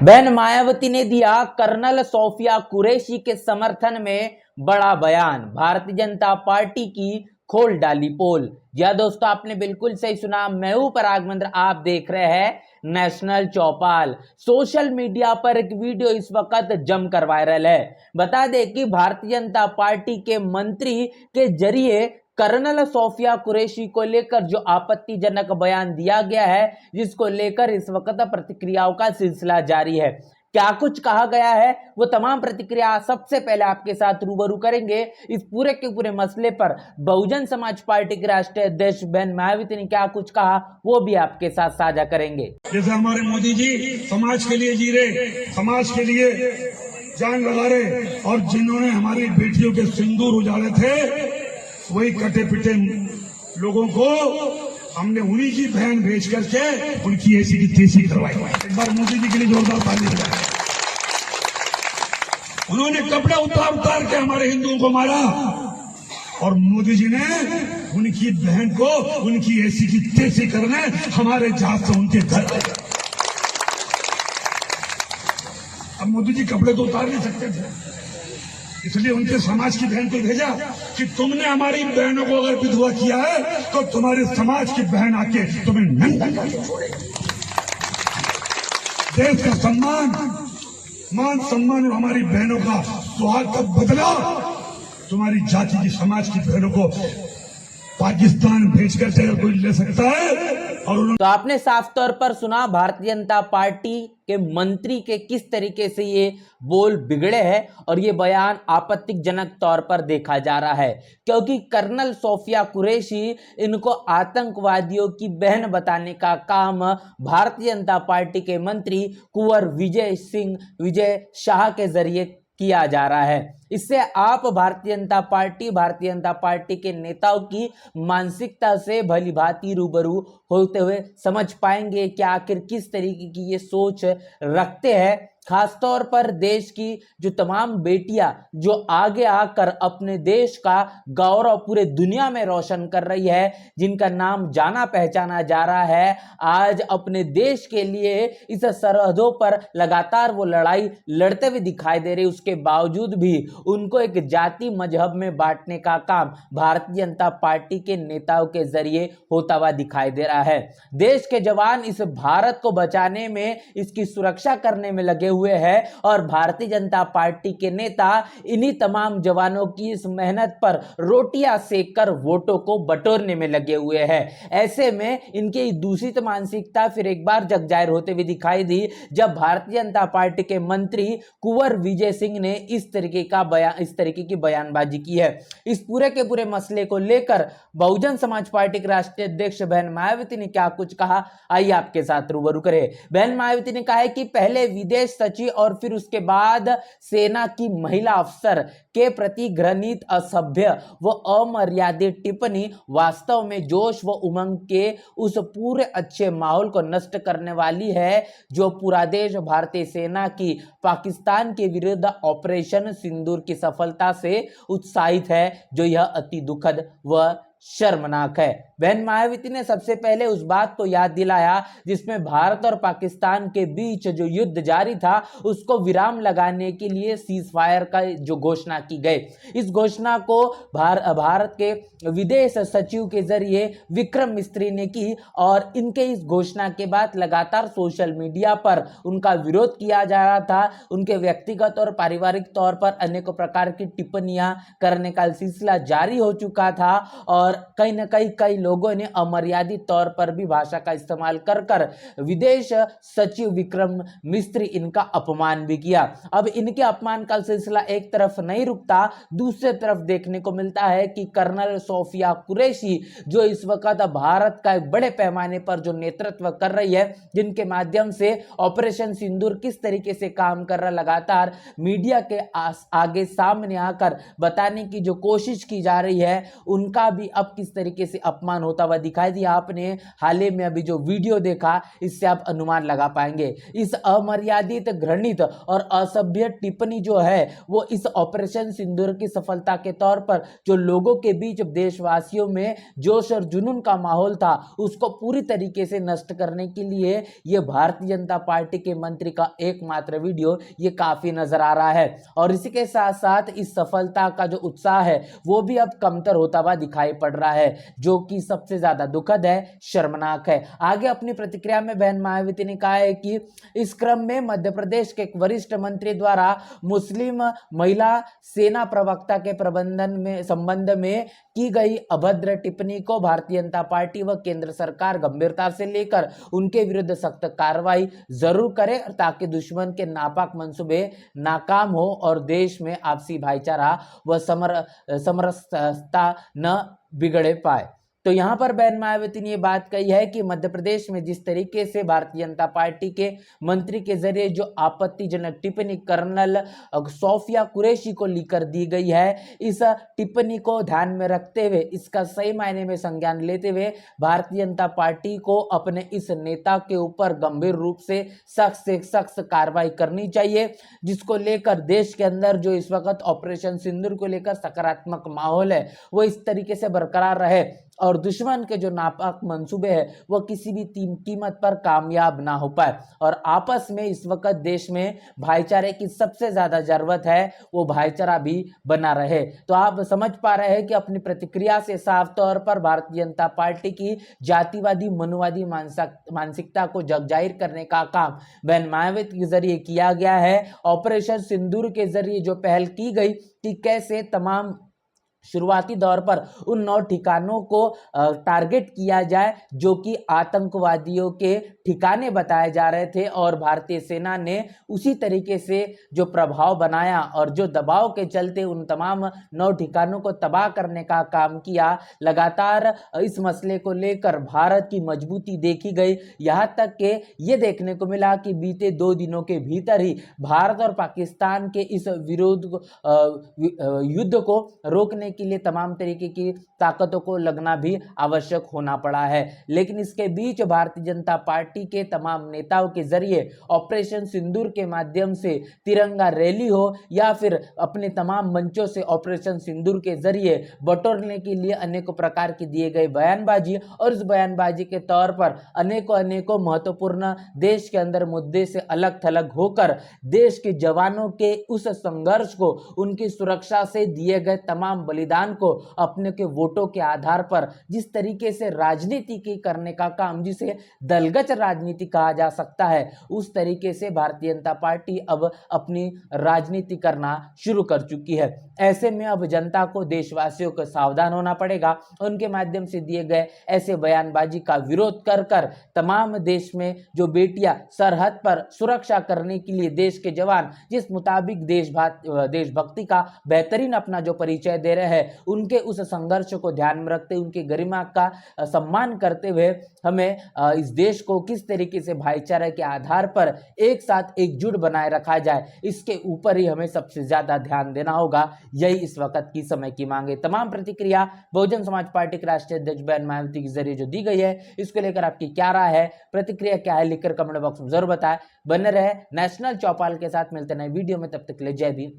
बहन मायावती ने दिया कर्नल सोफिया कुरैशी के समर्थन में बड़ा बयान। भारतीय जनता पार्टी की खोल डाली पोल। या दोस्तों, आपने बिल्कुल सही सुना। मैं हूं पराग मंत्र, आप देख रहे हैं नेशनल चौपाल। सोशल मीडिया पर एक वीडियो इस वक्त जमकर वायरल है। बता दें कि भारतीय जनता पार्टी के मंत्री के जरिए कर्नल सोफिया कुरैशी को लेकर जो आपत्तिजनक बयान दिया गया है, जिसको लेकर इस वक्त प्रतिक्रियाओं का सिलसिला जारी है। क्या कुछ कहा गया है, वो तमाम प्रतिक्रिया सबसे पहले आपके साथ रूबरू करेंगे। इस पूरे के पूरे मसले पर बहुजन समाज पार्टी के राष्ट्रीय अध्यक्ष बहन मायावती ने क्या कुछ कहा, वो भी आपके साथ साझा करेंगे। जैसे हमारे मोदी जी समाज के लिए जी रहे, समाज के लिए जान लगा रहे, और जिन्होंने हमारी बेटियों के सिंदूर उजाड़े थे, वही कटे पिटे लोगों को हमने उन्हीं की बहन भेज करके उनकी ऐसी की तेजी करवाई। एक बार मोदी जी के लिए जोरदार ताली बजाएं। उन्होंने कपड़े उतार उतार के हमारे हिंदुओं को मारा, और मोदी जी ने उनकी बहन को उनकी ऐसी की तेजी करने हमारे जहाज से उनके घर आए। अब मोदी जी कपड़े तो उतार नहीं सकते थे, इसलिए उनके समाज की बहन को भेजा कि तुमने हमारी बहनों को अगर विधवा किया है तो तुम्हारे समाज की बहन आके तुम्हें नंगा करके छोड़ेगी। देश का सम्मान, मान सम्मान और हमारी बहनों का सुहाग का बदला तुम्हारी जाति की समाज की बहनों को पाकिस्तान भेजकर से कोई ले सकता है। और तो आपने साफ तौर पर सुना भारतीय जनता पार्टी के मंत्री के किस तरीके से ये बोल बिगड़े हैं, और ये बयान आपत्तिजनक तौर पर देखा जा रहा है, क्योंकि कर्नल सोफिया कुरैशी इनको आतंकवादियों की बहन बताने का काम भारतीय जनता पार्टी के मंत्री कुंवर विजय शाह के जरिए किया जा रहा है। इससे आप भारतीय जनता पार्टी के नेताओं की मानसिकता से भली भांति रूबरू होते हुए समझ पाएंगे कि आखिर किस तरीके की ये सोच रखते हैं। खासतौर पर देश की जो तमाम बेटियां जो आगे आकर अपने देश का गौरव पूरे दुनिया में रोशन कर रही है, जिनका नाम जाना पहचाना जा रहा है, आज अपने देश के लिए इस सरहदों पर लगातार वो लड़ाई लड़ते हुए दिखाई दे रही, उसके बावजूद भी उनको एक जाति मजहब में बांटने का काम भारतीय जनता पार्टी के नेताओं के जरिए होता हुआ दिखाई दे रहा है। देश के जवान इस भारत को बचाने में, इसकी सुरक्षा करने में लगे हुए हैं, और भारतीय जनता पार्टी के नेता इन्हीं तमाम जवानों की इस मेहनत पर रोटियां सेक कर वोटों को बटोरने में लगे हुए हैं। ऐसे में इनकी दूषित मानसिकता फिर एक बार जग जाहिर होते हुए दिखाई दी, जब भारतीय जनता पार्टी के मंत्री कुंवर विजय सिंह ने इस तरीके की बयानबाजी की है। इस पूरे के पूरे मसले को लेकर बहुजन समाज पार्टी के राष्ट्रीय अध्यक्ष बहन मायावती ने क्या कुछ कहा, आइए आपके साथ रूबरू करें। बहन मायावती ने कहा है कि पहले विदेश सचिव और फिर उसके बाद सेना की महिला अफसर के प्रति घृणित, असभ्य व अमर्यादित टिप्पणी वास्तव में जोश व उमंग के उस पूरे अच्छे माहौल को नष्ट करने वाली है, जो पूरा देश भारतीय सेना की पाकिस्तान के विरुद्ध ऑपरेशन सिंदूर की सफलता से उत्साहित है, जो यह अति दुखद व शर्मनाक है। बहन मायावती ने सबसे पहले उस बात को याद दिलाया जिसमें भारत और पाकिस्तान के बीच जो युद्ध जारी था, उसको विराम लगाने के लिए सीज फायर का जो घोषणा की गई, इस घोषणा को भारत के विदेश सचिव के जरिए विक्रम मिस्त्री ने की, और इनके इस घोषणा के बाद लगातार सोशल मीडिया पर उनका विरोध किया जा रहा था। उनके व्यक्तिगत और पारिवारिक तौर पर अनेकों प्रकार की टिप्पणियां करने का सिलसिला जारी हो चुका था, और कहीं न कई लोगों ने अमर्यादित तौर पर भी भाषा का इस्तेमाल कर विदेश सचिव विक्रम मिस्त्री इनका अपमान भी किया। अब इनके अपमान का सिलसिला एक तरफ नहीं रुकता, दूसरे तरफ देखने को मिलता है कि कर्नल सोफिया कुरैशी जो इस वक्त भारत का एक बड़े पैमाने पर जो नेतृत्व कर रही है, जिनके माध्यम से ऑपरेशन सिंदूर किस तरीके से काम कर रहा, लगातार मीडिया के आगे सामने आकर बताने की जो कोशिश की जा रही है, उनका भी अब किस तरीके से अपमान होता हुआ दिखाई दिया। आपने हाल ही में अभी जो वीडियो देखा, इससे आप अनुमान लगा पाएंगे। इस अमर्यादित, घृणित और असभ्य टिप्पणी जो है वो इस ऑपरेशन सिंदूर की सफलता के तौर पर जो लोगों के बीच देशवासियों में जोश और जुनून का माहौल था उसको पूरी तरीके से नष्ट करने के लिए ये भारतीय जनता पार्टी के मंत्री का एकमात्र वीडियो ये काफी नजर आ रहा है। और इसी के साथ साथ इस सफलता का जो उत्साह है वो भी अब कमतर होता हुआ दिखाई पड़ रहा है, जो कि सबसे ज्यादा दुखद है, शर्मनाक है। आगे अपनी प्रतिक्रिया में बहन मायावती ने कहा है कि इस क्रम में मध्य प्रदेश के एक वरिष्ठ मंत्री द्वारा मुस्लिम महिला सेना प्रवक्ता के संबंध में की गई अभद्र टिप्पणी को भारतीय जनता पार्टी व केंद्र सरकार गंभीरता से लेकर उनके विरुद्ध सख्त कार्रवाई जरूर करे ताकि दुश्मन के नापाक मंसूबे नाकाम हो और देश में आपसी भाईचारा व समरसता न बिगड़े पाए। तो यहां पर बहन मायावती ने यह बात कही है कि मध्य प्रदेश में जिस तरीके से भारतीय जनता पार्टी के मंत्री के जरिए जो आपत्तिजनक टिप्पणी कर्नल सोफिया कुरैशी को लेकर दी गई है, इस टिप्पणी को ध्यान में रखते हुए, इसका सही मायने में संज्ञान लेते हुए भारतीय जनता पार्टी को अपने इस नेता के ऊपर गंभीर रूप से सख्त से सख्त कार्रवाई करनी चाहिए, जिसको लेकर देश के अंदर जो इस वक्त ऑपरेशन सिंदूर को लेकर सकारात्मक माहौल है वो इस तरीके से बरकरार रहे और दुश्मन के जो नापाक मंसूबे हैं वो किसी भी कीमत पर कामयाब ना हो पाए। और आपस में इस वक्त देश में भाईचारे की सबसे ज्यादा जरूरत है, वो भाईचारा भी बना रहे। तो आप समझ पा रहे हैं कि अपनी प्रतिक्रिया से साफ तौर पर भारतीय जनता पार्टी की जातिवादी मनुवादी मानसिकता को जगजाहिर करने का काम बहन मायावती के जरिए किया गया है। ऑपरेशन सिंदूर के जरिए जो पहल की गई कि कैसे तमाम शुरुआती दौर पर उन 9 ठिकानों को टारगेट किया जाए जो कि आतंकवादियों के ठिकाने बताए जा रहे थे, और भारतीय सेना ने उसी तरीके से जो प्रभाव बनाया और जो दबाव के चलते उन तमाम 9 ठिकानों को तबाह करने का काम किया। लगातार इस मसले को लेकर भारत की मजबूती देखी गई, यहाँ तक कि ये देखने को मिला कि बीते 2 दिनों के भीतर ही भारत और पाकिस्तान के इस युद्ध को रोकने के लिए तमाम तरीके की ताकतों को लगना भी आवश्यक होना पड़ा है। लेकिन इसके बीच भारतीय जनता पार्टी के तमाम नेताओं के जरिए ऑपरेशन सिंदूर के माध्यम से तिरंगा रैली हो या फिर अपने तमाम मंचों से ऑपरेशन सिंदूर के जरिए बटोरने के लिए अनेकों प्रकार की दिए गए बयानबाजी, और इस बयानबाजी के तौर पर अनेकों महत्वपूर्ण देश के अंदर मुद्दे से अलग थलग होकर देश के जवानों के उस संघर्ष को, उनकी सुरक्षा से दिए गए तमाम बलिदान को अपने के वोटों के आधार पर जिस तरीके से राजनीति की करने का काम, जिसे दलगत राजनीति कहा जा सकता है, उस तरीके से भारतीय जनता पार्टी अब अपनी राजनीति करना शुरू कर चुकी है। ऐसे में अब जनता को, देशवासियों को सावधान होना पड़ेगा। उनके माध्यम से दिए गए ऐसे बयानबाजी का विरोध कर कर तमाम देश में जो बेटियां सरहद पर सुरक्षा करने के लिए देश के जवान जिस मुताबिक देशभक्ति का बेहतरीन अपना जो परिचय दे रहे हैं, उनके उस संघर्ष को ध्यान में रखते हुए, उनकी गरिमा का सम्मान करते हुए हमें इस देश को किस तरीके से भाईचारे के आधार पर एक साथ एकजुट बनाए रखा जाए, इसके ऊपर ही हमें सबसे ज्यादा ध्यान देना होगा। यही इस वक्त की समय की मांग है। तमाम प्रतिक्रिया बहुजन समाज पार्टी के राष्ट्रीय अध्यक्ष बहन मायावती के जरिए जो दी गई है, इसको लेकर आपकी क्या राय है, प्रतिक्रिया क्या है, लिखकर कमेंट बॉक्स में जरूर बताएं। बने रहे नेशनल चौपाल के साथ, मिलते नए वीडियो में, तब तक के लिए जय भीम।